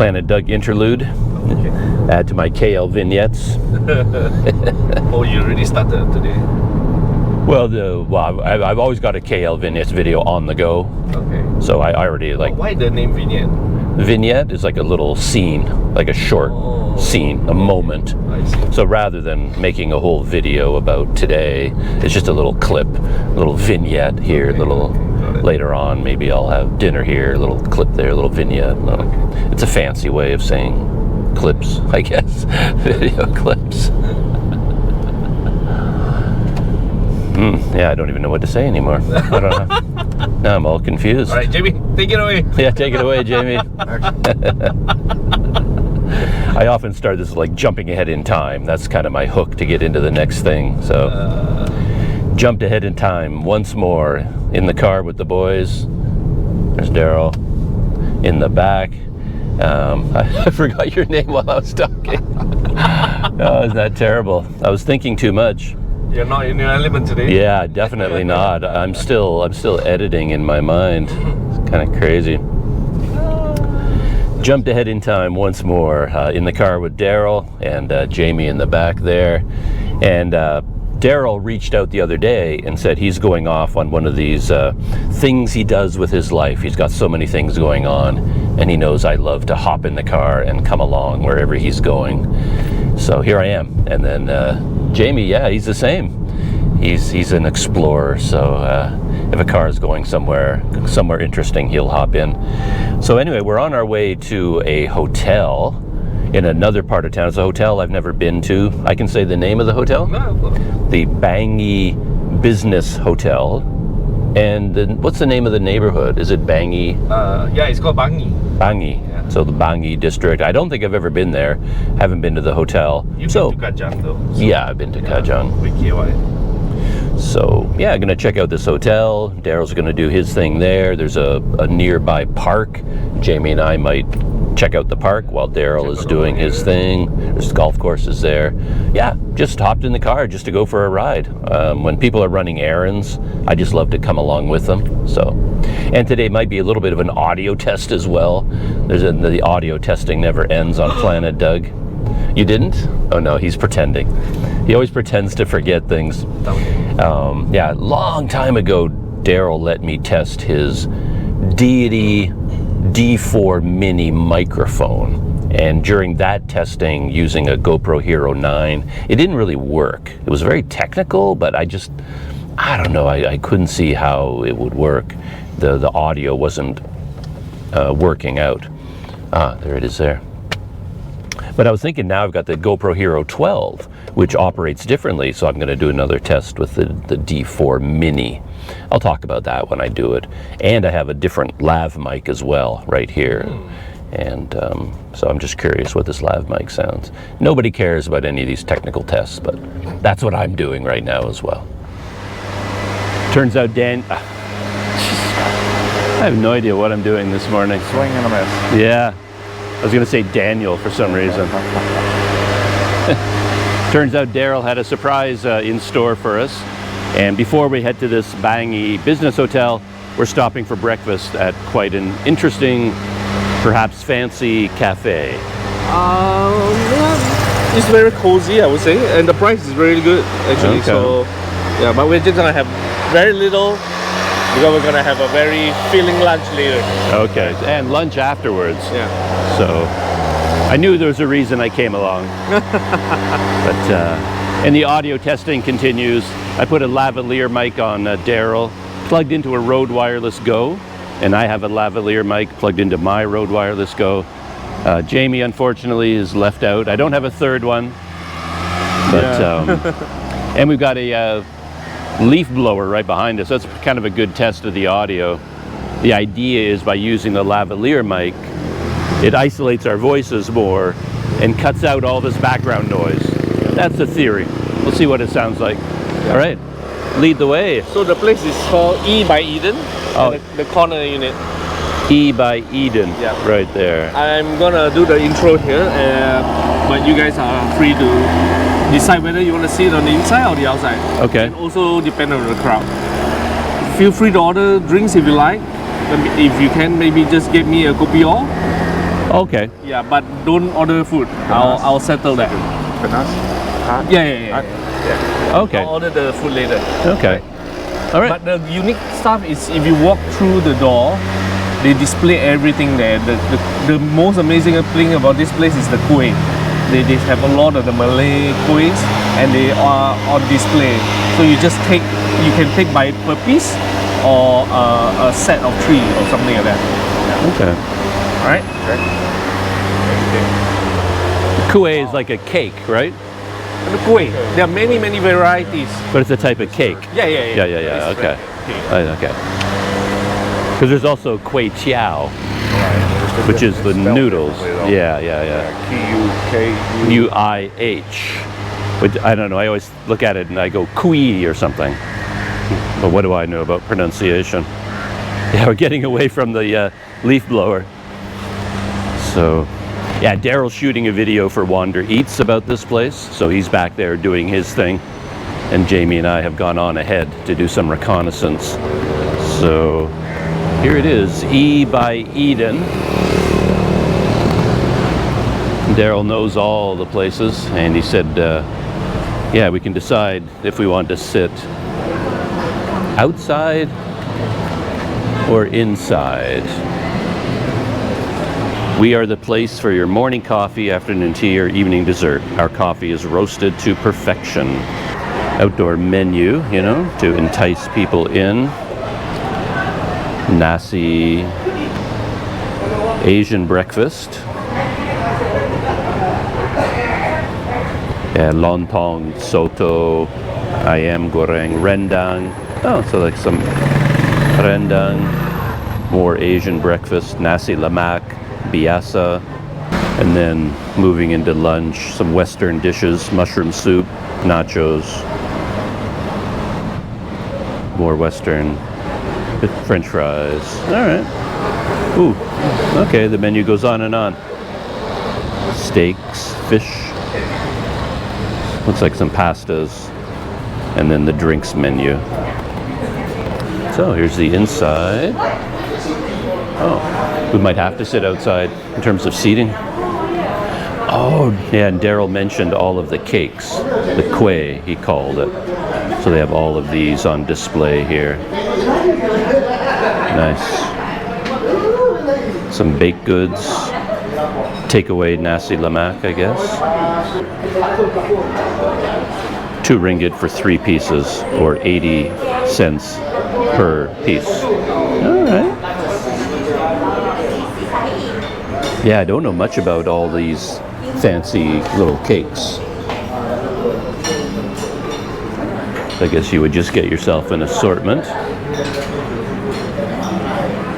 Planet Doug interlude. Okay. Add to my KL vignettes. Oh, you already started today? Well, I've always got a KL vignettes video on the go. Okay. So I already like... Why the name vignette? Vignette is like a little scene, like a short scene, a moment. I see. So rather than making a whole video about today, it's just a little clip, a little vignette here, later on, maybe I'll have dinner here, a little clip there, a little vignette. It's a fancy way of saying clips, I guess. Video clips. Yeah, I don't even know what to say anymore. I don't know. Now I'm all confused. All right, Jamie, take it away. Yeah, take it away, Jamie. I often start this like jumping ahead in time. That's kind of my hook to get into the next thing. So, jumped ahead in time once more in the car with the boys. There's Daryl in the back. I forgot your name while I was talking. Oh, isn't that terrible? I was thinking too much. You're not in your element today? Yeah, definitely not. I'm still editing in my mind. It's kind of crazy. Jumped ahead in time once more in the car with Daryl and Jamie in the back there. And Daryl reached out the other day and said he's going off on one of these things he does with his life. He's got so many things going on, and he knows I love to hop in the car and come along wherever he's going. So here I am. And then Jamie, yeah, he's the same. He's an explorer, so if a car is going somewhere interesting, he'll hop in. So anyway, we're on our way to a hotel in another part of town. It's a hotel I've never been to. I can say the name of the hotel? No. The Bangi Business Hotel. And then what's the name of the neighborhood? Is it Bangi? Yeah, it's called Bangi. Bangi. Yeah. So the Bangi district. I don't think I've ever been there. Haven't been to the hotel. You've been to Kajang though. So yeah, I've been to Kajang. With KY. So yeah, I'm gonna check out this hotel. Daryl's gonna do his thing there. There's a nearby park. Jamie and I might check out the park while Daryl is doing his thing. There's golf courses there. Yeah, just hopped in the car just to go for a ride. When people are running errands, I just love to come along with them. So, and today might be a little bit of an audio test as well. The audio testing never ends on Planet Doug. You didn't? Oh no, he's pretending. He always pretends to forget things. Yeah, long time ago, Daryl let me test his Deity D4 mini microphone. And during that testing, using a GoPro Hero 9, it didn't really work. It was very technical, but I don't know, I couldn't see how it would work. The audio wasn't working out. There it is there. But I was thinking now I've got the GoPro Hero 12, which operates differently, so I'm going to do another test with the D4 Mini. I'll talk about that when I do it. And I have a different lav mic as well right here. And so I'm just curious what this lav mic sounds. Nobody cares about any of these technical tests, but that's what I'm doing right now as well. Turns out I have no idea what I'm doing this morning. Swing and a miss. Yeah. I was going to say Daniel for some reason. Turns out Daryl had a surprise in store for us. And before we head to this Bangi business hotel, we're stopping for breakfast at quite an interesting, perhaps fancy cafe. It's very cozy, I would say, and the price is really good actually. Okay. So yeah, but we're just gonna have very little because we're gonna have a very filling lunch later. Okay, and lunch afterwards. Yeah. So I knew there was a reason I came along. But and the audio testing continues. I put a lavalier mic on Daryl, plugged into a Rode Wireless Go, and I have a lavalier mic plugged into my Rode Wireless Go. Jamie, unfortunately, is left out. I don't have a third one, but and we've got a leaf blower right behind us. That's kind of a good test of the audio. The idea is by using the lavalier mic, it isolates our voices more and cuts out all this background noise. That's the theory. We'll see what it sounds like. All right, lead the way. So the place is called E by Eden. Oh, the corner unit. E by Eden. Yeah, right there. I'm gonna do the intro here, but you guys are free to decide whether you want to see it on the inside or the outside. Okay. And also depend on the crowd. Feel free to order drinks if you like. If you can, maybe just get me a kopi or. Okay. Yeah, but don't order food. I'll settle that. Panas? Hot? Yeah. Okay. I'll order the food later. Okay. All right. But the unique stuff is if you walk through the door, they display everything there. The most amazing thing about this place is the kueh. They have a lot of the Malay kuehs and they are on display. So you can take by per piece or a set of 3 or something like that. Okay. Alright? Kueh is like a cake, right? The kueh, there are many varieties. But it's a type of cake. Yeah. Yeah. Okay. Okay. Because there's also kueh tiao, which is the noodles. Yeah. Kuih. UIH. Which I don't know. I always look at it and I go kui or something. But what do I know about pronunciation? Yeah, we're getting away from the leaf blower. So, yeah, Daryl's shooting a video for Wander Eats about this place. So he's back there doing his thing. And Jamie and I have gone on ahead to do some reconnaissance. So here it is, E by Eden. Daryl knows all the places, and he said, yeah, we can decide if we want to sit outside or inside. We are the place for your morning coffee, afternoon tea, or evening dessert. Our coffee is roasted to perfection. Outdoor menu, you know, to entice people in. Nasi, Asian breakfast. Yeah, lontong, soto, ayam goreng, rendang. Oh, so like some rendang, more Asian breakfast, nasi lemak, biasa, and then moving into lunch, some Western dishes, mushroom soup, nachos, more Western, French fries. All right. Ooh, okay, the menu goes on and on. Steaks, fish, looks like some pastas, and then the drinks menu. So here's the inside. Oh, we might have to sit outside in terms of seating. Oh, yeah, and Daryl mentioned all of the cakes, the kueh, he called it. So they have all of these on display here. Nice. Some baked goods. Takeaway nasi lemak, I guess. 2 ringgit for 3 pieces, or 80 cents per piece. All right. Yeah, I don't know much about all these fancy little cakes. I guess you would just get yourself an assortment.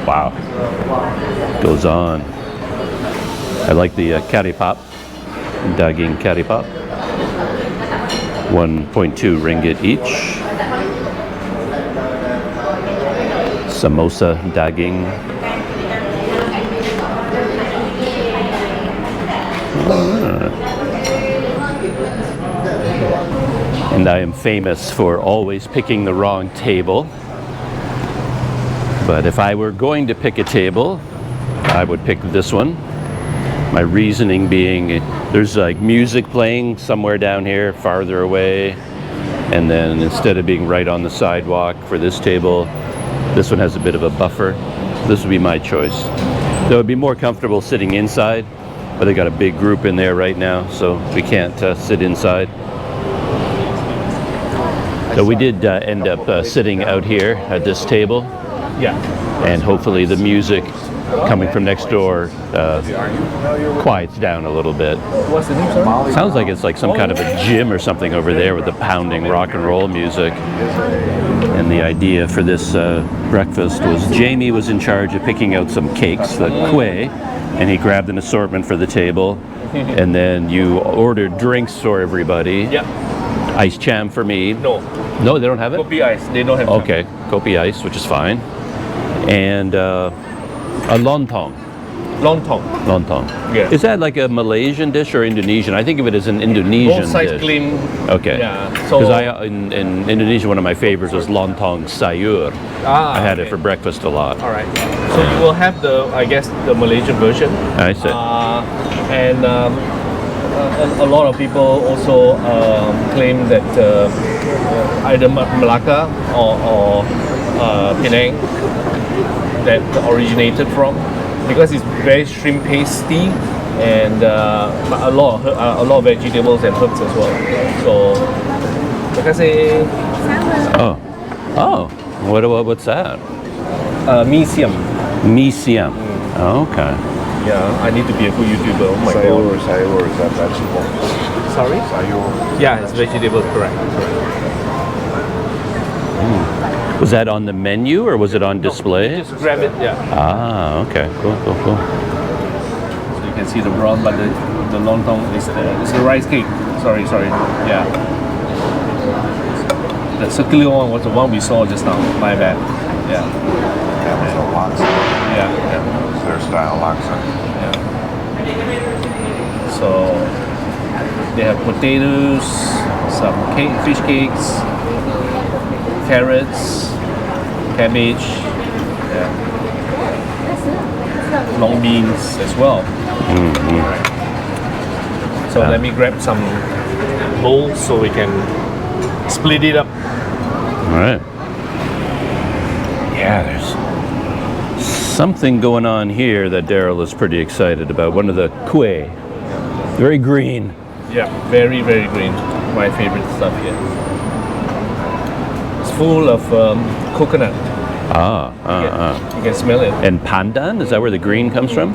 Wow. Goes on. I like the curry pop, daging curry pop. 1.2 ringgit each. Samosa daging. And I am famous for always picking the wrong table. But if I were going to pick a table, I would pick this one. My reasoning being, there's like music playing somewhere down here, farther away. And then instead of being right on the sidewalk for this table, this one has a bit of a buffer. This would be my choice. Though it'd be more comfortable sitting inside, but they got a big group in there right now, so we can't sit inside. So we did end up sitting out here at this table. Yeah. And hopefully the music coming from next door quiets down a little bit. What's the name, sorry? Sounds like it's like some kind of a gym or something over there with the pounding rock and roll music. And the idea for this breakfast was Jamie was in charge of picking out some cakes, the kueh, and he grabbed an assortment for the table. And then you ordered drinks for everybody. Yeah. Ice cham for me. No, they don't have it? Kopi ice, they don't have. Okay, kopi ice, which is fine. And a lontong. Lontong. Lontong. Yeah. Is that like a Malaysian dish or Indonesian? I think of it as an Indonesian Both sides dish. clean. Okay. Yeah. So Because in Indonesia, one of my favorites was lontong sayur. I had it for breakfast a lot. All right. So you will have I guess, the Malaysian version. I see. And a lot of people also claim that either Malacca or Penang that originated from, because it's very shrimp pasty and a lot of vegetables and herbs as well. So, like I say, Oh, what's that? mee siam. Mee siam. Oh, okay. Yeah, I need to be a good YouTuber. Oh my Sayur, god. sayur is that vegetable? Sorry? Sayur. Yeah, it's vegetables, correct. Was that on the menu or was it on display? Just grab it. Yeah. Ah, okay. Cool. So you can see the brown, but the lontong is the rice cake. Sorry. Yeah. The circular one was the one we saw just now. My bad. Yeah. That was a laksa. Yeah. It's their style laksa. Yeah. So they have potatoes, some fish cakes, carrots, cabbage, yeah, long beans as well. So let me grab some bowls so we can split it up. All right. Yeah, there's something going on here that Daryl is pretty excited about. One of the kueh. Very green. Yeah, very green. My favorite stuff here. It's full of coconut. You can smell it. And pandan, is that where the green comes from?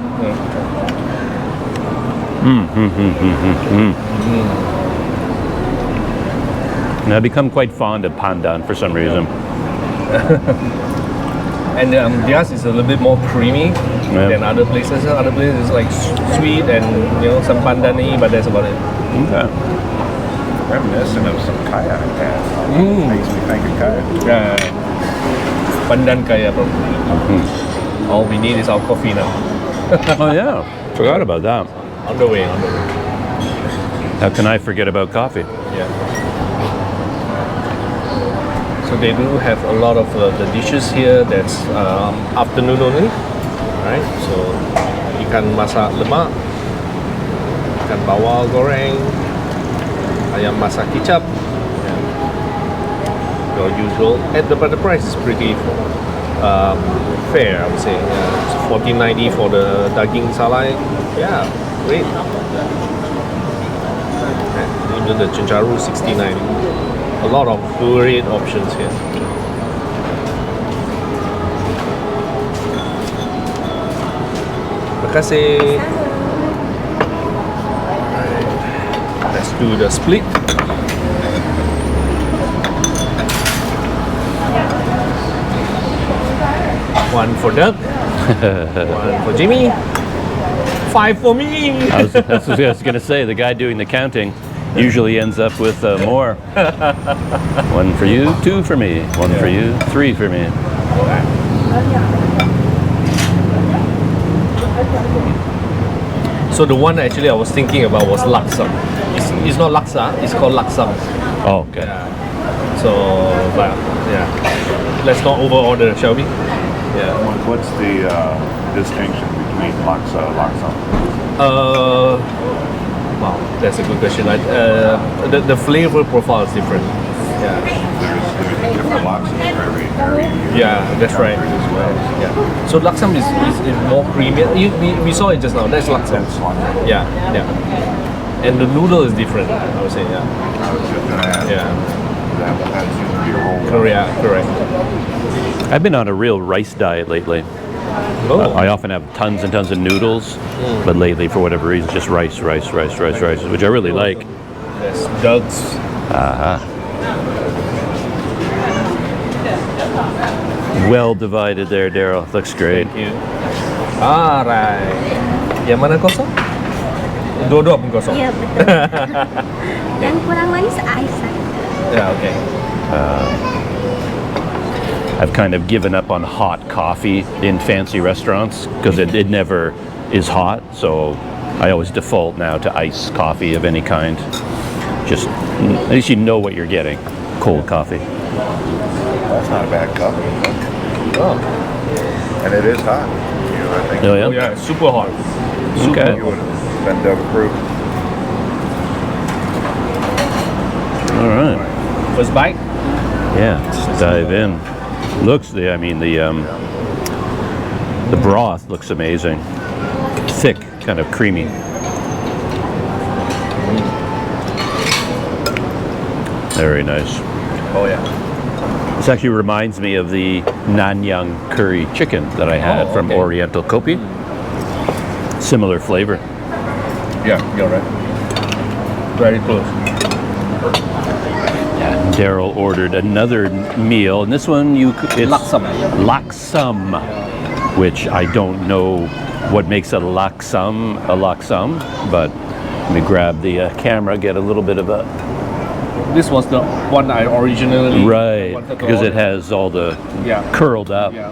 And I've become quite fond of pandan for some reason. And theirs is a little bit more creamy than other places. Other places is like sweet and some pandani, but that's about it. Okay. Reminiscent of some kaya I had. Makes me think of kaya. Yeah, pandan kaya probably. All we need is our coffee now. Oh yeah, forgot about that. On the way. How can I forget about coffee? Yeah. So they do have a lot of the dishes here that's afternoon only, right? So ikan masak lemak, ikan bawal goreng, ayam masak kicap, your usual. But the price is pretty fair, I would say. It's $14.90 for the daging salai. Yeah, great. And even the chencharu $16.90. A lot of great options here. Makasih. Alright, let's do the split. One for Doug, one for Jimmy, 5 for me. That's what I was going to say. The guy doing the counting usually ends up with more. 1 for you, 2 for me. 1 for you, 3 for me. So the one actually I was thinking about was laksam. It's not laksa, it's called laksam. Oh, okay. So, but yeah, let's not over order, shall we? Yeah. What's the distinction between laksa and laksa? Wow, that's a good question. The flavor profile is different. Yeah. There's different laksas for every Yeah, that's right. as well. Yeah. So laksam is more premium. We saw it just now. That's laksam. That's laksa. Yeah. And the noodle is different, I would say. Yeah. I was just going to ask. Yeah. That seems to be a whole Correct. I've been on a real rice diet lately. Oh. I often have tons and tons of noodles, but lately, for whatever reason, just rice, which I really like. Yes, Doug's. Well divided there, Daryl. Looks great. Thank you. Alright. Yang mana kosong? Dua-dua pun kosong. Iya betul. Yang kurang manis ais saja. Yeah, okay. I've kind of given up on hot coffee in fancy restaurants because it never is hot, so I always default now to iced coffee of any kind. Just at least you know what you're getting. Cold coffee. That's not a bad cup. Oh, And it is hot. You know, I think Oh yeah. oh yeah, super hot. Super Okay. you would have been Doug approved. All right. First bite. Yeah. Let's dive in. Looks the. I mean the broth looks amazing. Thick, kind of creamy. Very nice. Oh yeah. This actually reminds me of the Nanyang curry chicken that I had Oh, from okay. Oriental Kopi. Similar flavor. Yeah, you're right. Very close. Yeah, Daryl ordered another meal, and this one it's Laksam. laksam, which I don't know what makes a laksam, but let me grab the camera, get a little bit of a This was the one I originally right wanted to because it order. has all the Yeah. curled up, Yeah.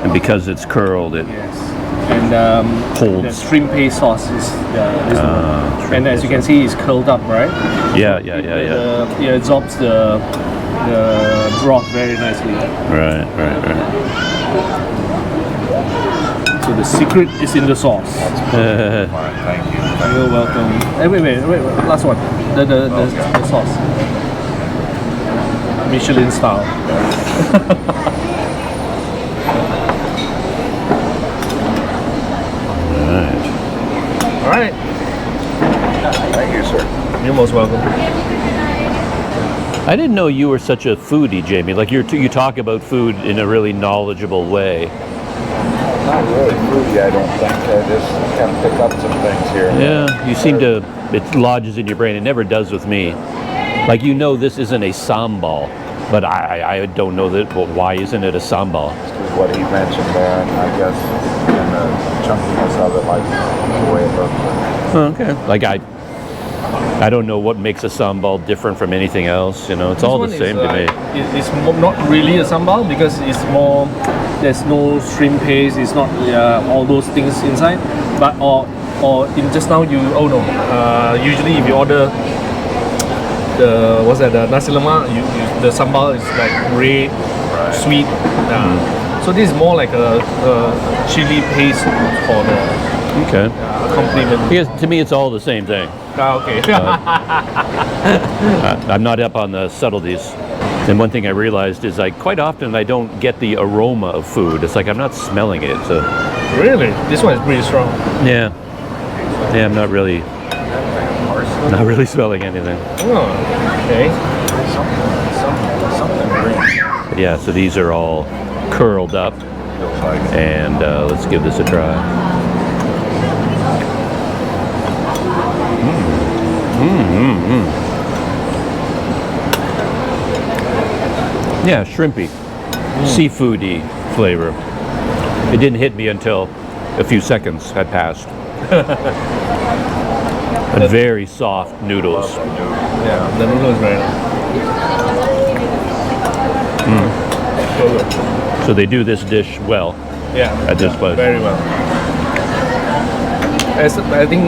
and because it's curled, it Yes. And the holds. shrimp paste sauce is this one. And as you can see, it's curled up, right? Yeah, yeah, yeah, yeah. It absorbs the broth very nicely. Right. So the secret is in the sauce. Fine, thank you. You're welcome. Hey, wait, last one. The sauce. Michelin style. All right. Thank you, sir. You're most welcome. I didn't know you were such a foodie, Jamie. Like you talk about food in a really knowledgeable way. Not really foodie, I don't think. I just kind of pick up some things here. Yeah, you seem to, it lodges in your brain. It never does with me. Like, you know, this isn't a sambal, but I don't know that, well, why isn't it a sambal? What he mentioned there, I guess, and the chunkiness of it, like the way it looks. Okay. Like, I don't know what makes a sambal different from anything else. You know, it's all the same to me. It's not really a sambal because it's more. There's no shrimp paste. It's not all those things inside. But or in just now you usually if you order the the nasi lemak, the sambal is like red, sweet. So this is more like a chili paste for the Okay. accompaniment. Because to me, it's all the same thing. Okay. I'm not up on the subtleties. And one thing I realized is quite often I don't get the aroma of food. It's like I'm not smelling it. So Really? This one is pretty strong. yeah, I'm not really smelling anything. Oh, okay. Something green. But yeah, so these are all curled up, Feels like. and let's give this a try. Yeah, shrimpy, seafoody flavor. It didn't hit me until a few seconds had passed. But very soft noodles. Yeah, the noodle is very nice. So good. So they do this dish well Yeah. at this place. Very well. As I think,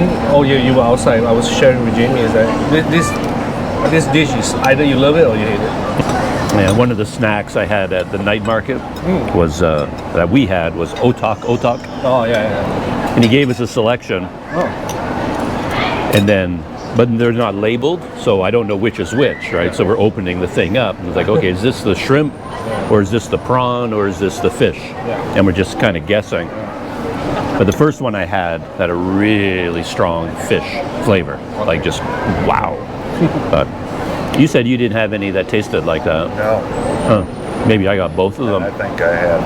you were outside. I was sharing with Jamie is that this dish is either you love it or you hate it. Yeah, one of the snacks I had at the night market was that we had was otak, Oh yeah. and he gave us a selection, Oh. and then but they're not labeled, so I don't know which is which, right? So we're opening the thing up, and it's like, okay, is this the shrimp, or is this the prawn, or is this the fish? Yeah. And we're just kind of guessing. But the first one I had a really strong fish flavor, like just wow. But you said you didn't have any that tasted like that. No. Huh. Maybe I got both of I them. think I had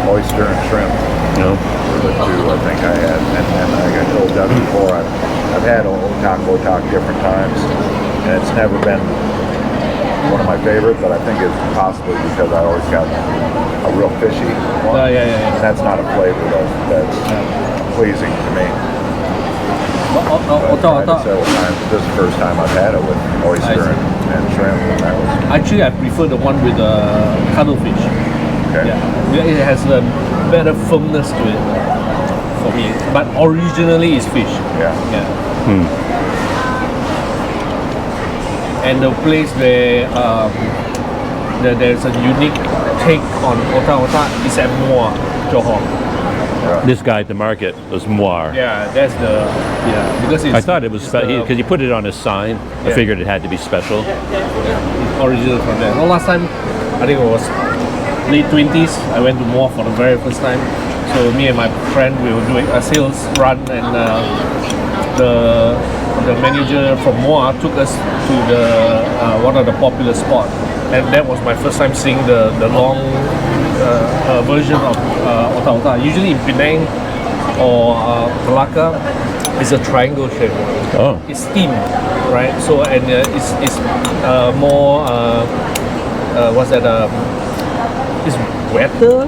oyster and shrimp. You know? Were the two I think I had. And like I told Doug before, I've had otak different times, and it's never been one of my favorite, but I think it's possibly because I always got a real fishy one. Yeah. And that's not a flavor that's pleasing to me. I've tried it several times. This is the first time I've had it with oyster and shrimp, and that was Actually, I prefer the one with cuttlefish. okay. Yeah, it has a better firmness to it. meat, but originally it's fish. Yeah. And the place where there's a unique take on ota is at Muar, Johor. This guy at the market was Muar. Yeah, that's the because it's I thought it was because he put it on his sign. I Yeah. figured it had to be special. it's original from there. Well, last time I think it was late 20s. I went to Muar for the very first time. So me and my friend we were doing a sales run, and the manager from Muar took us to the one of the popular spots, and that was my first time seeing the long version of ota. Usually in Penang or Malacca, it's a triangle shape. Oh, It's steamed, right? So and it's more what's that? It's wetter.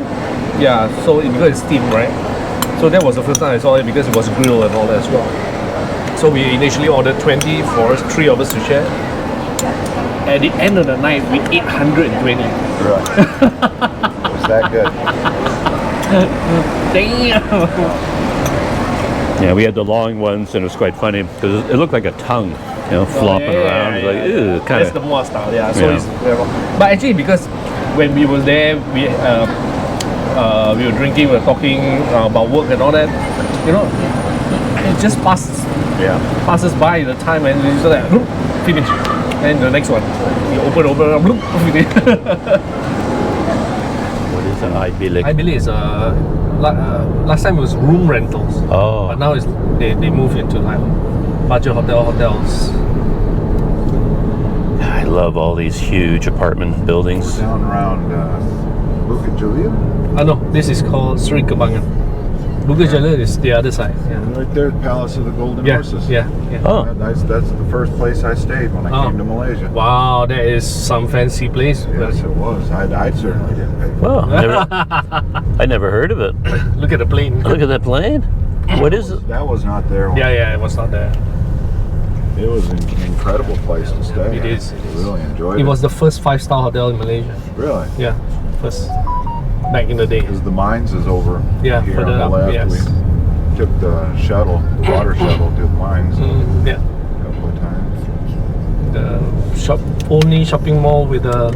Yeah. So because it's steamed, right? So that was the first time I saw it because it was grilled and all that as well. So we initially ordered 20 for us, 3 of us to share. At the end of the night, we ate 120. Right. Was that good? Damn! yeah, we had the long ones, and it was quite funny because it looked like a tongue, flopping around. It was like, ew, kind That's the of. Muar style, yeah. So Yeah. it's but actually, because when we were there, we were drinking, we were talking about work and all that. It just passes by the time, and it's just like bloop, finish. And the next one, you open, bloop, finish. What is an Ibilik? I believe it's last time it was room rentals. Oh. But now they move into like budget hotels. I love all these huge apartment buildings. Down around Bukit Jalil. No, this is called Sri Kembangan. Bukit Jalil is the other side. Yeah. Right there, Palace of the Golden Yeah, Horses. yeah. Oh, That's the first place I stayed when I came to Malaysia. Wow, that is some fancy place. Yes, it was. I certainly didn't pay for well, I never heard of it. Look at the plane. Look at that plane. What is it? it. That was not there. Yeah, it was not there. It was an incredible place to stay. It is. I really enjoyed it. It was the first 5-star hotel in Malaysia. Really? Yeah, first. Back in the day. Because the mines is over Yeah, here further on the up, left. yes. We took the water shuttle to the mines Yeah. a couple of times. The only shopping mall with the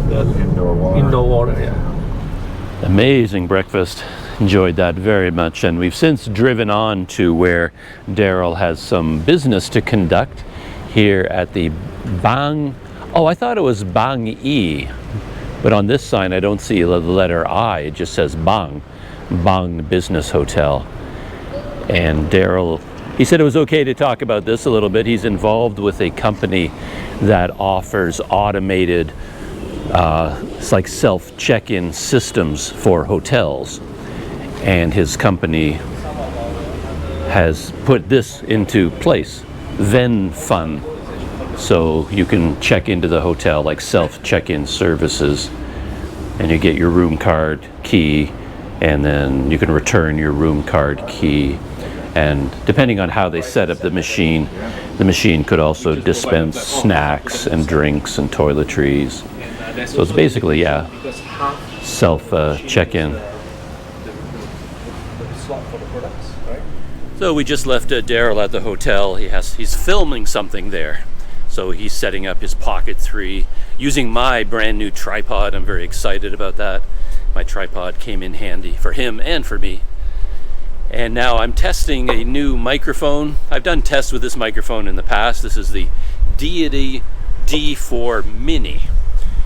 Indoor water. indoor water, yeah. Amazing breakfast. Enjoyed that very much. And we've since driven on to where Daryl has some business to conduct here at the Bang. Oh, I thought it was Bangi. But on this sign, I don't see the letter I. It just says Bang. Bang Business Hotel. And Daryl, he said it was okay to talk about this a little bit. He's involved with a company that offers automated it's like self-check-in systems for hotels, and his company has put this into place, VenFun, so you can check into the hotel like self-check-in services, and you get your room card key, and then you can return your room card key, and depending on how they set up the machine could also dispense snacks and drinks and toiletries. So it's basically, yeah, self-check-in. So we just left Daryl at the hotel. He's filming something there. So he's setting up his Pocket 3 using my brand new tripod. I'm very excited about that. My tripod came in handy for him and for me. And now I'm testing a new microphone. I've done tests with this microphone in the past. This is the Deity D4 Mini.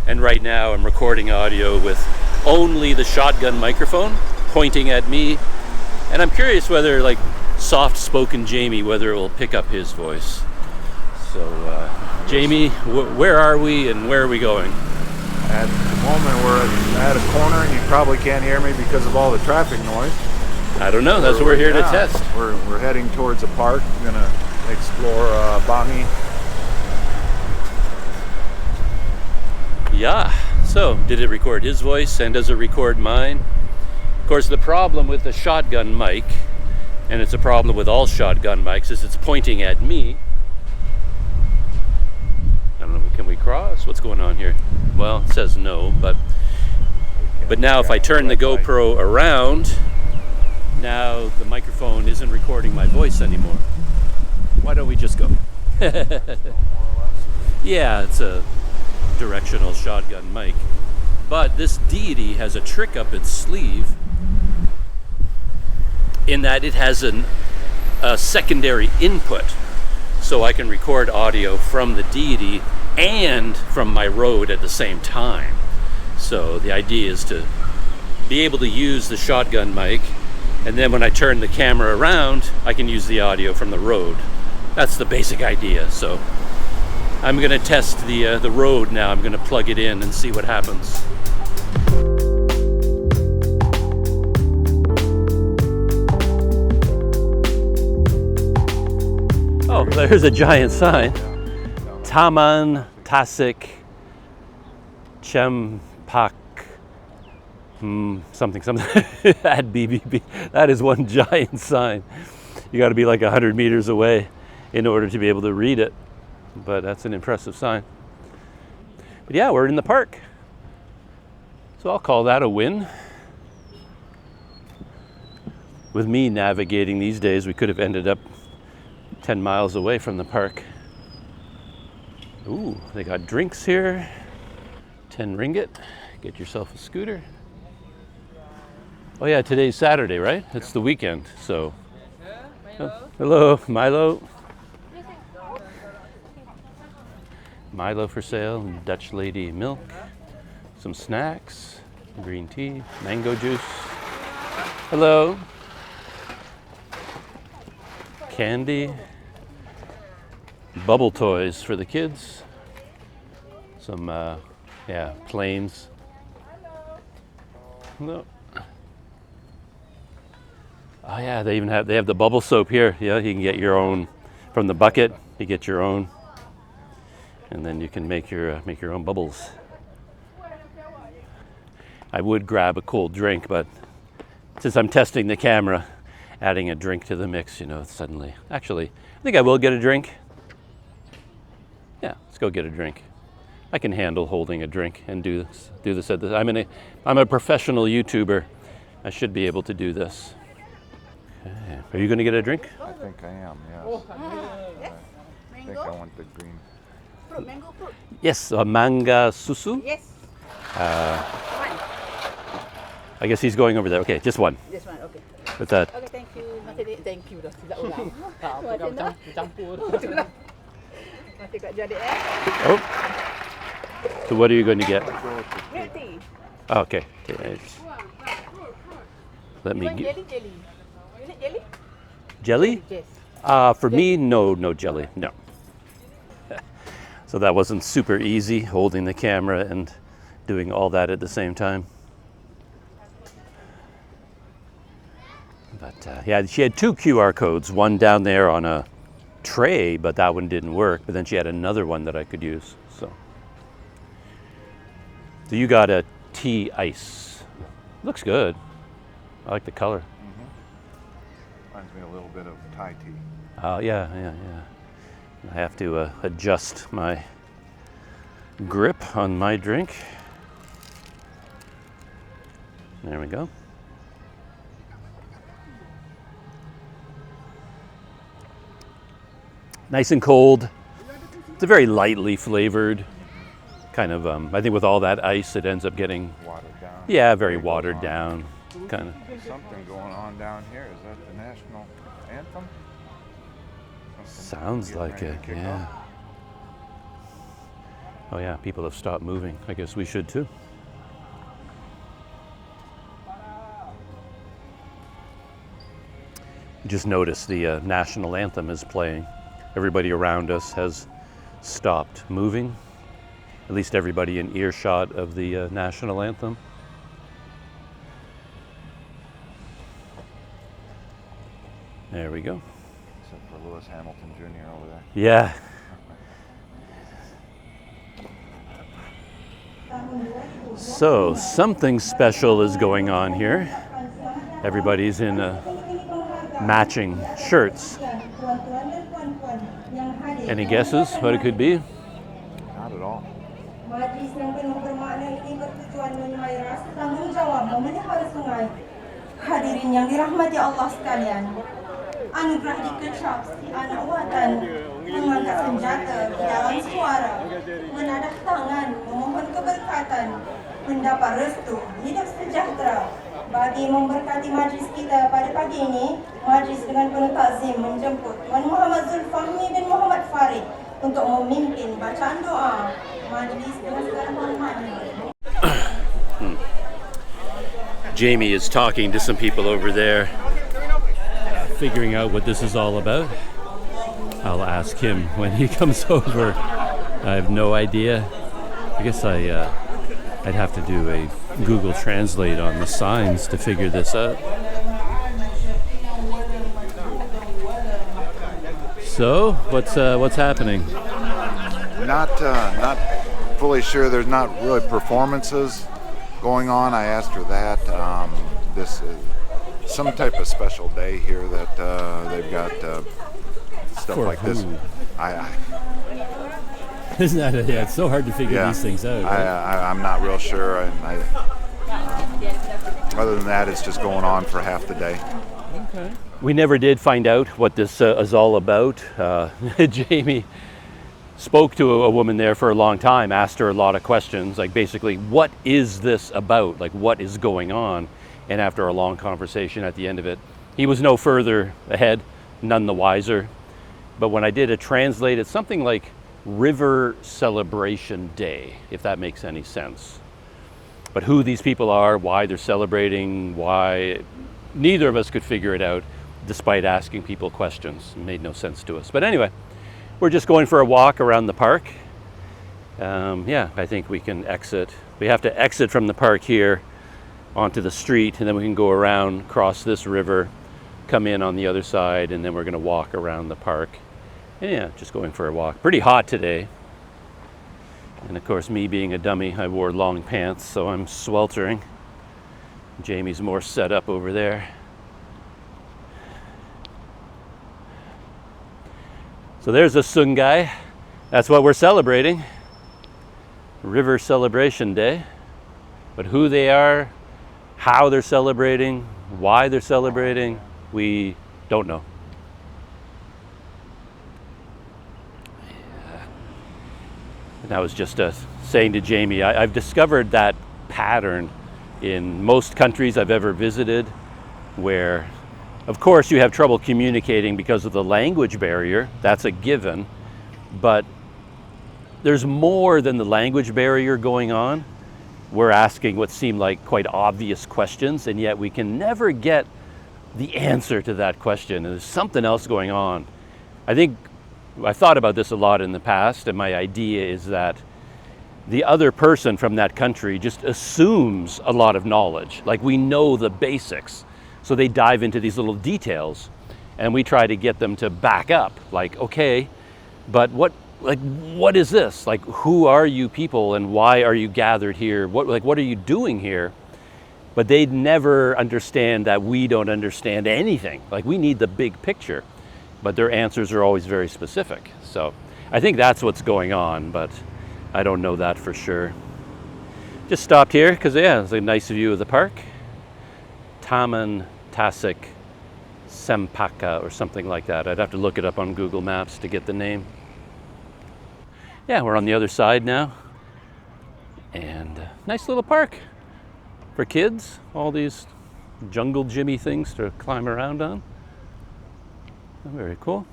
And right now I'm recording audio with only the shotgun microphone pointing at me. And I'm curious whether, like, soft-spoken Jamie, whether it will pick up his voice. So, Jamie, where are we and where are we going? At the moment, we're at a corner, and you probably can't hear me because of all the traffic noise. I don't know. That's what we're here to Yeah, test. We're heading towards a park. We're gonna explore Bangi. Yeah. So, did it record his voice and does it record mine? Of course, the problem with the shotgun mic, and it's a problem with all shotgun mics, is it's pointing at me. I don't know, can we cross? What's going on here? Well, it says no, but now if I turn the GoPro around, now the microphone isn't recording my voice anymore. Why don't we just go? Yeah, it's a directional shotgun mic. But this deity has a trick up its sleeve in that it has a secondary input. So I can record audio from the deity and from my road at the same time. So the idea is to be able to use the shotgun mic, and then when I turn the camera around, I can use the audio from the road. That's the basic idea. So I'm gonna test the road now. I'm gonna plug it in and see what happens. Oh, there's a giant sign. Taman, Tasik, Cempaka, something. At BBB. That is one giant sign. You got to be like 100 meters away in order to be able to read it. But that's an impressive sign. But yeah, we're in the park. So I'll call that a win. With me navigating these days, we could have ended up 10 miles away from the park. Ooh, they got drinks here. 10 ringgit. Get yourself a scooter. Oh yeah, today's Saturday, right? It's the weekend, so. Oh, hello, Milo. Milo for sale, and Dutch lady milk. Some snacks, green tea, mango juice. Hello. Candy. Bubble toys for the kids. Some, planes. Hello. Oh yeah, they have the bubble soap here. Yeah, you can get your own from the bucket. You get your own, and then you can make your own bubbles. I would grab a cold drink, but since I'm testing the camera, adding a drink to the mix, suddenly. Actually, I think I will get a drink. Yeah, let's go get a drink. I can handle holding a drink and do this at this. I'm a professional YouTuber. I should be able to do this. Okay. Are you going to get a drink? I think I am, yes. I think I want the green. Fruit, mango fruit. Yes, a manga susu. Yes. One. I guess he's going over there. Okay, just one. This one, okay. With that. Okay, thank you. Thank you dah. Tidak ulang. Campur. Masih kat jadi Oh. So what are you going to get? Milk tea. Oh, okay. Let me You want get jelly? You need jelly? jelly. Yes. For me, no jelly. No. So that wasn't super easy, holding the camera and doing all that at the same time. But she had two QR codes, one down there on a tray, but that one didn't work. But then she had another one that I could use. So you got a tea ice. Looks good. I like the color. Mm-hmm. Reminds me a little bit of Thai tea. Oh, yeah. I have to adjust my grip on my drink. There we go. Nice and cold. It's a very lightly flavored kind of, I think with all that ice, it ends up getting, Watered down. yeah, very watered down, kind of. There's something going on down here. Is that the national anthem? Sounds Getting like ready it, to kick yeah. off? Oh yeah, people have stopped moving. I guess we should too. Just notice the national anthem is playing. Everybody around us has stopped moving. At least everybody in earshot of the national anthem. There we go. Except for Lewis Hamilton Jr. over there. Yeah. So something special is going on here. Everybody's in matching shirts. Any guesses what it could be? Not at all. Hadirin yang dirahmati Allah sekalian, anugerah dikecap si anak watan mengangkat senjata di dalam suara, menadah tangan memohon keberkatan, mendapat restu hidup sejahtera. Bagi memberkati majlis kita pada pagi ini, majlis dengan penuh takzim menjemput Tuan Muhammad Zulfahmi bin Muhammad Farid untuk memimpin bacaan doa. Majlis dengan segala hormat. Jamie is talking to some people over there, figuring out what this is all about. I'll ask him when he comes over. I have no idea. I guess I'd have to do a Google Translate on the signs to figure this out. So, what's happening? Not fully sure. There's not really performances going on. I asked her that. This is some type of special day here that they've got stuff For like this. who? Isn't that it's so hard to figure these things out. Right? I'm not real sure. Other than that, it's just going on for half the day. Okay. We never did find out what this is all about. Jamie spoke to a woman there for a long time, asked her a lot of questions, like basically, what is this about? Like, what is going on? And after a long conversation at the end of it, he was no further ahead, none the wiser. But when I did a translate, it's something like River Celebration Day, if that makes any sense. But who these people are, why they're celebrating, why, neither of us could figure it out, despite asking people questions. It made no sense to us. But anyway, we're just going for a walk around the park. I think we can exit. We have to exit from the park here onto the street, and then we can go around, cross this river, come in on the other side, and then we're going to walk around the park. And yeah, just going for a walk. Pretty hot today. And of course, me being a dummy, I wore long pants, so I'm sweltering. Jamie's more set up over there. So there's a Sungai. That's what we're celebrating. River Celebration Day. But who they are, how they're celebrating, why they're celebrating, we don't know. And I was just saying to Jamie, I've discovered that pattern in most countries I've ever visited, where of course you have trouble communicating because of the language barrier. That's a given. But there's more than the language barrier going on. We're asking what seem like quite obvious questions, and yet we can never get the answer to that question. And there's something else going on. I've thought about this a lot in the past, and my idea is that the other person from that country just assumes a lot of knowledge. Like, we know the basics. So they dive into these little details, and we try to get them to back up. Like, okay, but what is this? Like, who are you people, and why are you gathered here? What are you doing here? But they'd never understand that we don't understand anything. Like, we need the big picture, but their answers are always very specific. So I think that's what's going on, but I don't know that for sure. Just stopped here because, it's a nice view of the park. Taman, Tasik, Cempaka, or something like that. I'd have to look it up on Google Maps to get the name. Yeah, we're on the other side now. And nice little park for kids. All these jungle gymmy things to climb around on. Very cool.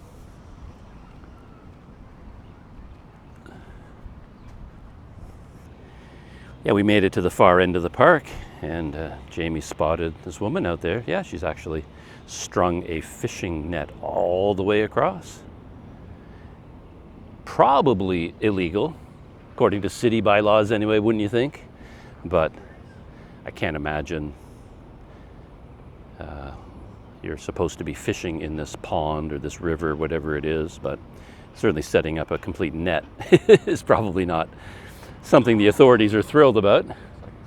Yeah, we made it to the far end of the park, and Jamie spotted this woman out there. Yeah, she's actually strung a fishing net all the way across. Probably illegal, according to city bylaws anyway, wouldn't you think? But I can't imagine you're supposed to be fishing in this pond or this river, whatever it is, but certainly setting up a complete net is probably not something the authorities are thrilled about. It's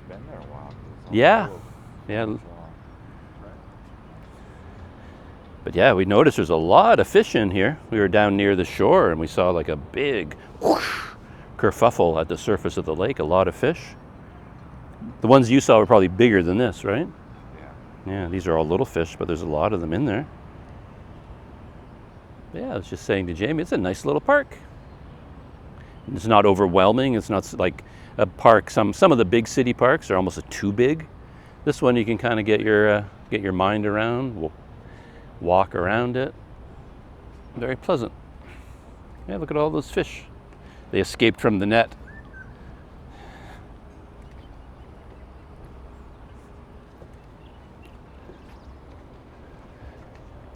been there a while. Yeah. But yeah, we noticed there's a lot of fish in here. We were down near the shore and we saw like a big whoosh kerfuffle at the surface of the lake, a lot of fish. The ones you saw were probably bigger than this, right? Yeah. Yeah, these are all little fish, but there's a lot of them in there. Yeah, I was just saying to Jamie, it's a nice little park. It's not overwhelming. It's not like a park. Some of the big city parks are almost too big. This one you can kind of get your mind around, walk around it. Very pleasant. Yeah, look at all those fish. They escaped from the net.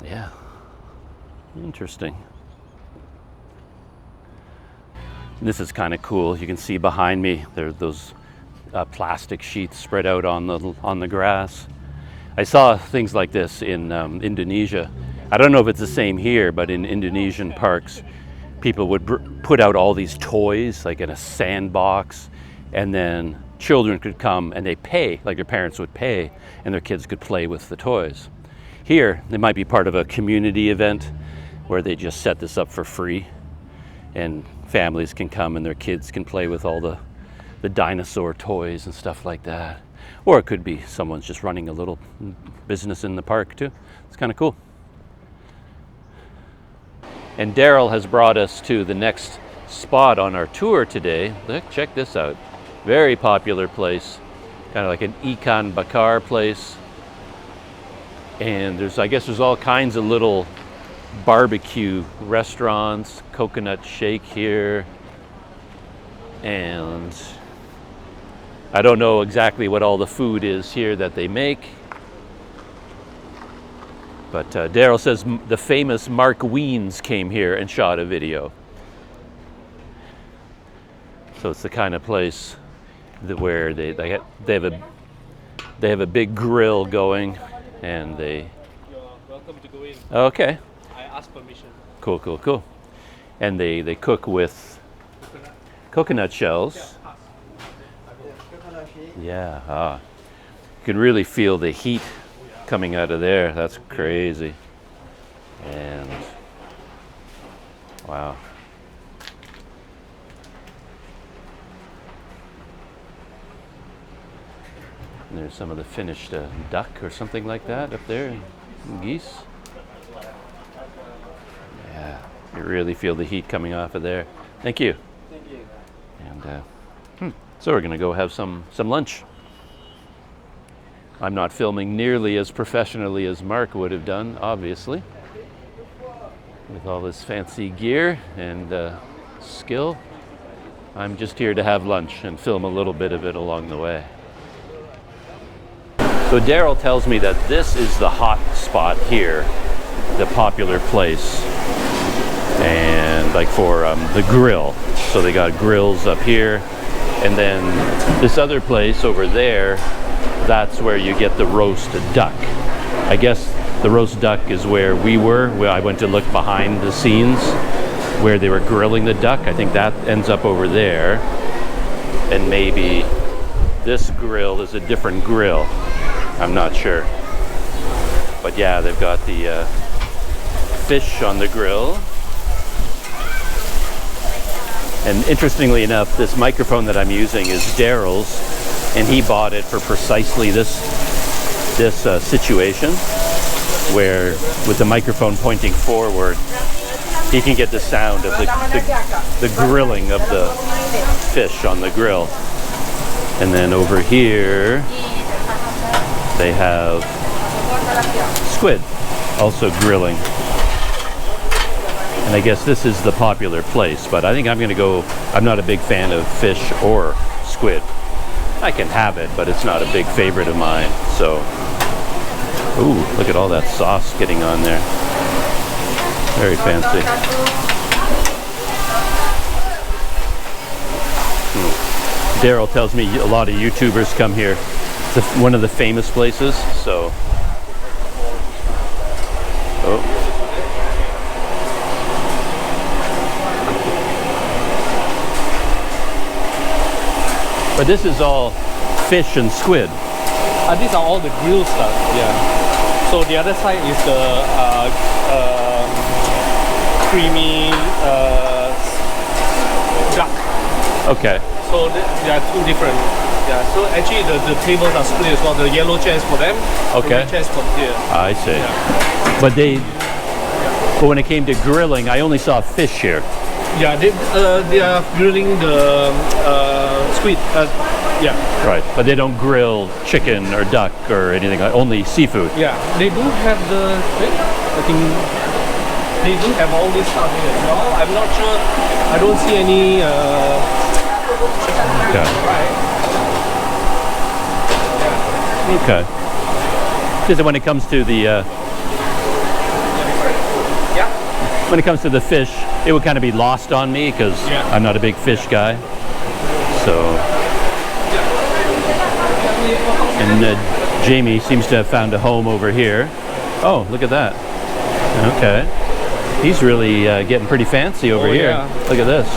Yeah, interesting. This is kind of cool. You can see behind me there's those plastic sheets spread out on the grass. I saw things like this in Indonesia. I don't know if it's the same here, but in Indonesian parks, people would put out all these toys like in a sandbox, and then children could come and they pay, like their parents would pay, and their kids could play with the toys. Here, it might be part of a community event where they just set this up for free, and families can come and their kids can play with all the dinosaur toys and stuff like that. Or it could be someone's just running a little business in the park too. It's kind of cool. And Daryl has brought us to the next spot on our tour today. Look, check this out. Very popular place, kind of like an ikan bakar place. And I guess there's all kinds of little barbecue restaurants, coconut shake here. And I don't know exactly what all the food is here that they make. But Daryl says the famous Mark Wiens came here and shot a video. So it's the kind of place where they have a big grill going, and they. You're welcome to go in. Okay. I asked permission. Cool. And they cook with coconut shells. Yeah. You can really feel the heat coming out of there. That's crazy. And wow. And there's some of the finished duck or something like that up there, geese. Yeah, you really feel the heat coming off of there. Thank you. Thank you. And so we're gonna go have some lunch. I'm not filming nearly as professionally as Mark would have done, obviously, with all this fancy gear and skill. I'm just here to have lunch and film a little bit of it along the way. So Daryl tells me that this is the hot spot here, the popular place, and like for the grill. So they got grills up here, and then this other place over there, that's where you get the roast duck. I guess the roast duck is where we were, where I went to look behind the scenes where they were grilling the duck. I think that ends up over there, and maybe this grill is a different grill. I'm not sure. But yeah, they've got the fish on the grill. And interestingly enough, this microphone that I'm using is Daryl's, and he bought it for precisely this situation, where with the microphone pointing forward, he can get the sound of the grilling of the fish on the grill. And then over here, they have squid, also grilling. And I guess this is the popular place, but I think I'm gonna go. I'm not a big fan of fish or squid. I can have it, but it's not a big favorite of mine. So, ooh, look at all that sauce getting on there. Very fancy. Daryl tells me a lot of YouTubers come here. It's one of the famous places, so. Oh. But this is all fish and squid. These are all the grilled stuff. Yeah. So the other side is the creamy duck. Okay. So there are two different. Yeah, so actually the tables are split as well. The yellow chairs for them, Okay. the red chairs for here. I see. Yeah. But when it came to grilling, I only saw fish here. Yeah, they are grilling the squid. Yeah. Right. But they don't grill chicken or duck or anything, only seafood. Yeah, they do have I think they do have all this stuff here as well. I'm not sure. I don't see any chicken. Okay. Right. Okay. Because when it comes to the when it comes to the fish, it would kind of be lost on me because I'm not a big fish guy. So, and Jamie seems to have found a home over here. Oh, look at that. Okay. He's really getting pretty fancy over here. Yeah. Look at this.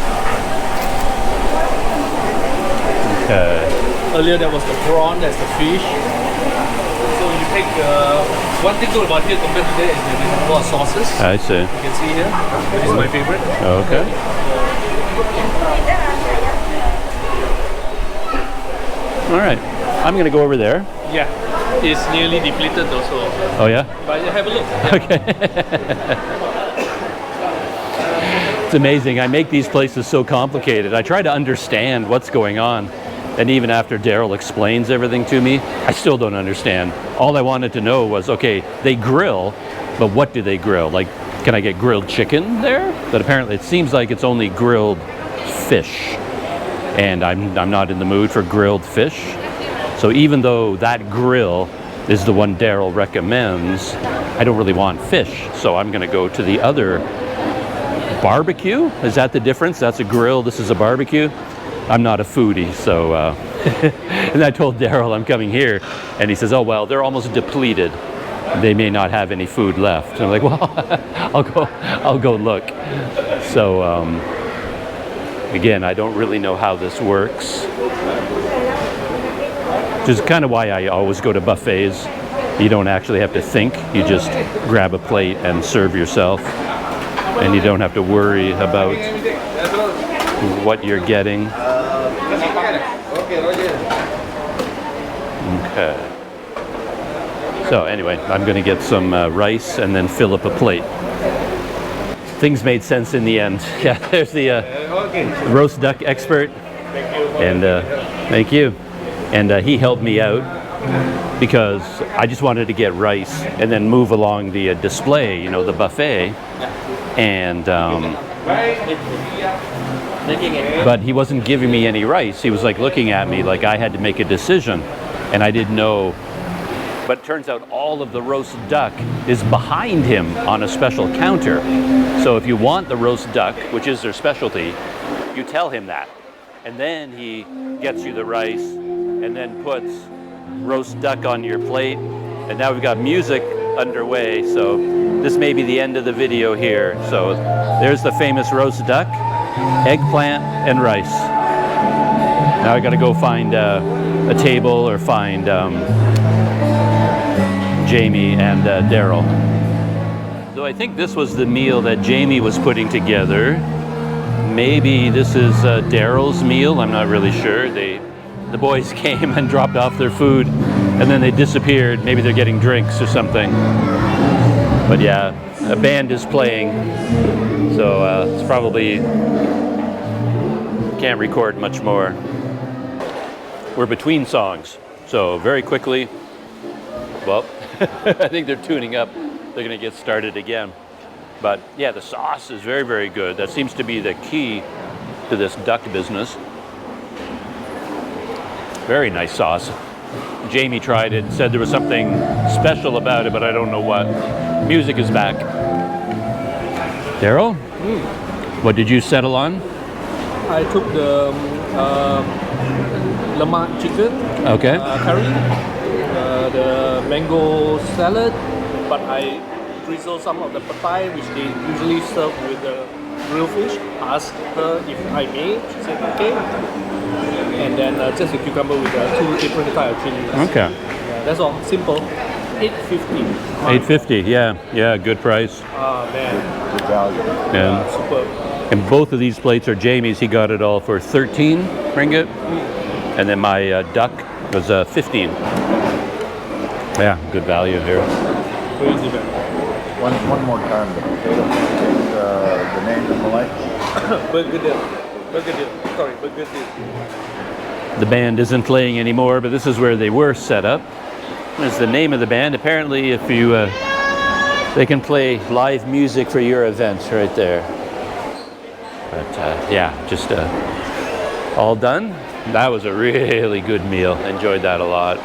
Okay. Earlier there was the prawn, there's the fish. So you take one thing good about here compared to there is that there's a lot of sauces. I see. You can see here. This is my favorite. Okay. All right. I'm going to go over there. Yeah. It's nearly depleted also. Oh, yeah? But have a look. Yeah. Okay. It's amazing. I make these places so complicated. I try to understand what's going on. And even after Daryl explains everything to me, I still don't understand. All I wanted to know was, okay, they grill, but what do they grill? Like, can I get grilled chicken there? But apparently it seems like it's only grilled fish. And I'm not in the mood for grilled fish. So even though that grill is the one Daryl recommends, I don't really want fish. So I'm gonna go to the other barbecue. Is that the difference? That's a grill, this is a barbecue. I'm not a foodie, so and I told Daryl I'm coming here, and he says, oh well, they're almost depleted. They may not have any food left. And I'm like, well, I'll go look. So again, I don't really know how this works. Which is kind of why I always go to buffets. You don't actually have to think. You just grab a plate and serve yourself. And you don't have to worry about what you're getting. Okay. So anyway, I'm going to get some rice and then fill up a plate. Things made sense in the end. Yeah, there's the roast duck expert. And thank you. And he helped me out because I just wanted to get rice and then move along the display, you know, the buffet. And but he wasn't giving me any rice. He was like looking at me like I had to make a decision, and I didn't know. But it turns out all of the roast duck is behind him on a special counter. So if you want the roast duck, which is their specialty, you tell him that. And then he gets you the rice and then puts roast duck on your plate. And now we've got music underway, so this may be the end of the video here. So there's the famous roast duck, eggplant, and rice. Now I gotta go find a table or find Jamie and Daryl. So I think this was the meal that Jamie was putting together. Maybe this is Daryl's meal, I'm not really sure. The boys came and dropped off their food and then they disappeared. Maybe they're getting drinks or something. But yeah, a band is playing, so it's probably can't record much more. We're between songs, so very quickly, well, I think they're tuning up. They're gonna get started again. But yeah, the sauce is very, very good. That seems to be the key to this duck business. Very nice sauce. Jamie tried it, said there was something special about it, but I don't know what. Music is back. Daryl, what did you settle on? I took the lemak chicken, Okay. curry, the mango salad, but I drizzle some of the patai, which they usually serve with the grilled fish. Asked her if I may, she said okay. And then just a cucumber with 2 different types of chilies. Okay. Yeah, that's all, simple. $8.50. $8.50, yeah, good price. Ah man, Good value. And, superb. and both of these plates are Jamie's. He got it all for 13 ringgit. And then my duck was 15. Yeah, good value here. Crazy man. One more time, the potato pancakes, the name of Malay? Bergedil. Sorry, Bergedil. The band isn't playing anymore, but this is where they were set up. There's the name of the band. Apparently, if you, they can play live music for your events right there. But yeah, just all done. That was a really good meal. Enjoyed that a lot.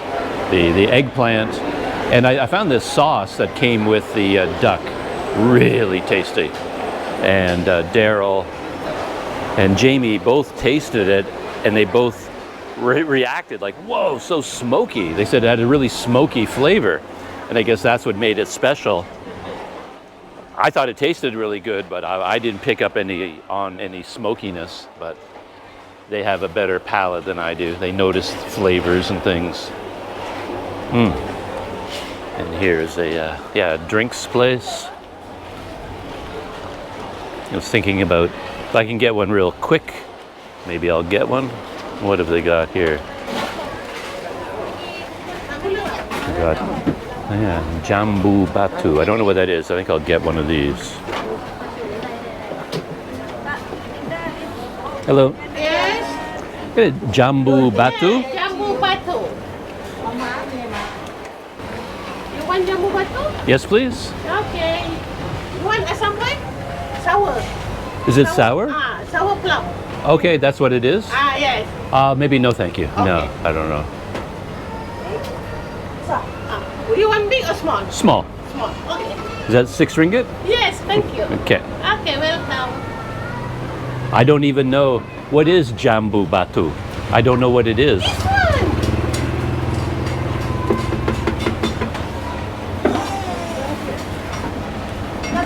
The eggplant, and I found this sauce that came with the duck really tasty. And Daryl and Jamie both tasted it, and they both reacted like, whoa, so smoky. They said it had a really smoky flavor, and I guess that's what made it special. I thought it tasted really good, but I didn't pick up any smokiness, but they have a better palate than I do. They notice flavors and things. And here's a drinks place. I was thinking about if I can get one real quick, maybe I'll get one. What have they got here? They got, jambu batu. I don't know what that is. I think I'll get one of these. Hello. Yes. Jambu batu. Jambu batu. You want jambu batu? Yes, please. Okay. You want asam rice? Sour. Is it sour? Sour plum. Okay, that's what it is. Yes. Maybe no, thank you. Okay. No, I don't know. So, you want big or small? Small. Small. Okay. Is that 6 ringgit? Yes, thank you. Okay. Okay, welcome. I don't even know what is jambu batu. I don't know what it is. This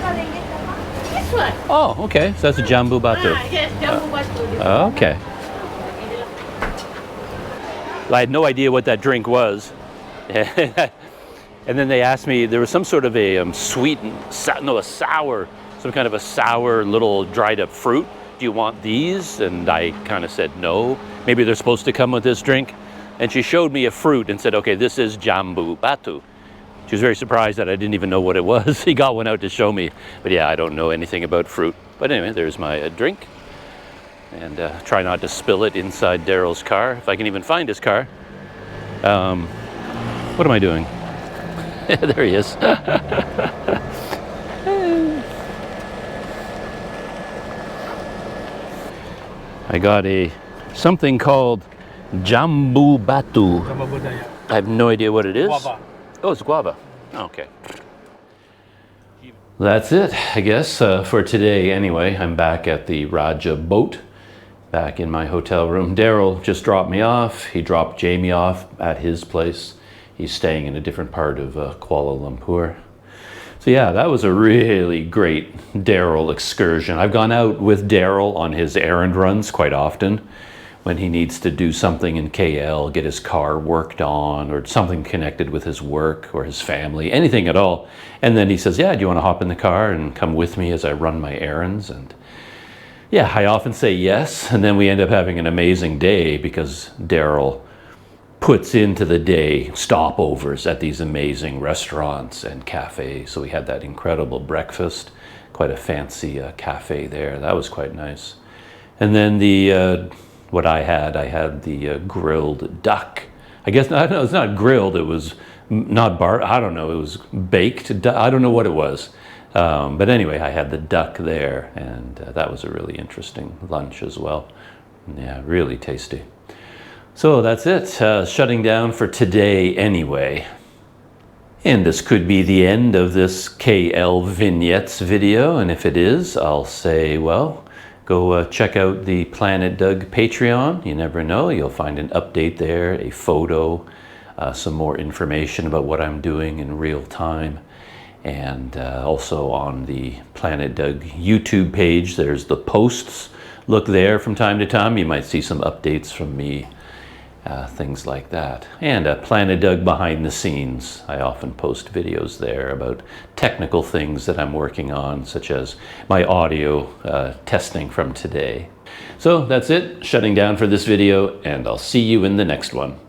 one. This one. Oh, okay. So that's a jambu batu. Yes, jambu batu. Okay. I had no idea what that drink was. And then they asked me, there was some sort of a sweet, sour, some kind of a sour little dried up fruit. Do you want these? And I kind of said no. Maybe they're supposed to come with this drink. And she showed me a fruit and said, okay, this is jambu batu. She was very surprised that I didn't even know what it was. He got one out to show me. But yeah, I don't know anything about fruit. But anyway, there's my drink. And try not to spill it inside Daryl's car, if I can even find his car. What am I doing? There he is. I got something called jambu batu. I have no idea what it is. Guava. Oh, it's guava. Okay. That's it, I guess, for today anyway. I'm back at the Raja boat, back in my hotel room. Daryl just dropped me off. He dropped Jamie off at his place. He's staying in a different part of Kuala Lumpur. So yeah, that was a really great Daryl excursion. I've gone out with Daryl on his errand runs quite often when he needs to do something in KL, get his car worked on, or something connected with his work or his family, anything at all. And then he says, yeah, do you want to hop in the car and come with me as I run my errands? And yeah, I often say yes, and then we end up having an amazing day because Daryl puts into the day stopovers at these amazing restaurants and cafes. So we had that incredible breakfast, quite a fancy cafe there. That was quite nice. And then what I had the grilled duck. I guess, I don't know, it's not grilled, it was not I don't know, it was baked. I don't know what it was. But anyway, I had the duck there, and that was a really interesting lunch as well. Yeah, really tasty. So that's it, shutting down for today anyway. And this could be the end of this KL Vignettes video, and if it is, I'll say, well, go check out the Planet Doug Patreon. You never know, you'll find an update there, a photo, some more information about what I'm doing in real time. And also on the Planet Doug YouTube page, there's the posts. Look there from time to time. You might see some updates from me, things like that. And Planet Doug behind the scenes. I often post videos there about technical things that I'm working on, such as my audio testing from today. So that's it, shutting down for this video, and I'll see you in the next one.